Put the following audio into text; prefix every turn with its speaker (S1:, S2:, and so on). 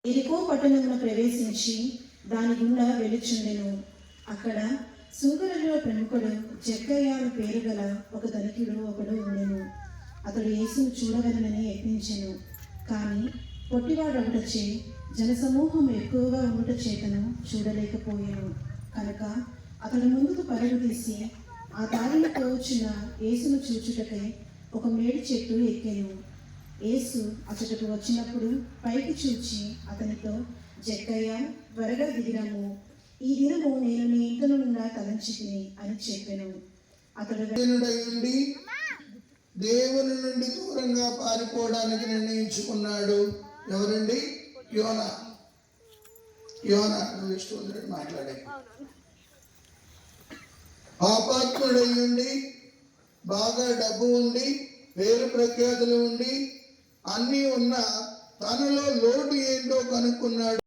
S1: ఎరికో పట్టణమున ప్రవేశించి దాని గుండా వెలుచుండెను. అక్కడ సుంకరులలో ప్రముఖుడు జక్కయ్య పేరు గల ఒక ధనికుడు ఒకడు ఉండెను. అతడు యేసును చూడగలనని యత్నించెను. కానీ పొట్టివాడొకటొచ్చి జనసమూహం ఎక్కువగా ఉండుట చేతను చూడలేకపోయాను. కనుక అతడు ముందుకు పరుగు తీసి ఆ దారిని పోవచ్చున్న యేసును చూచుటకై ఒక మేడి చెట్టు ఎక్కెను. యేసు అతడుకు వచ్చినప్పుడు పైకి చూచి అతనితో, జక్కయ్య, త్వరగా దిగిరము, ఈ దినము నేను నీ ఇంట నుండా తలంచితిని అని చెప్పెను. అతడు
S2: దేవుని నుండి దూరంగా పారిపోవడానికి నిర్ణయించుకున్నాడు. ఎవరండి? యోనా. నువ్వు ఇష్టం మాట్లాడే పాపాత్ముడై ఉండి, బాగా డబ్బు ఉండి, పేరు ప్రఖ్యాతులు ఉండి, అన్నీ ఉన్న తనలో లోటు ఏంటో కనుక్కున్నాడు.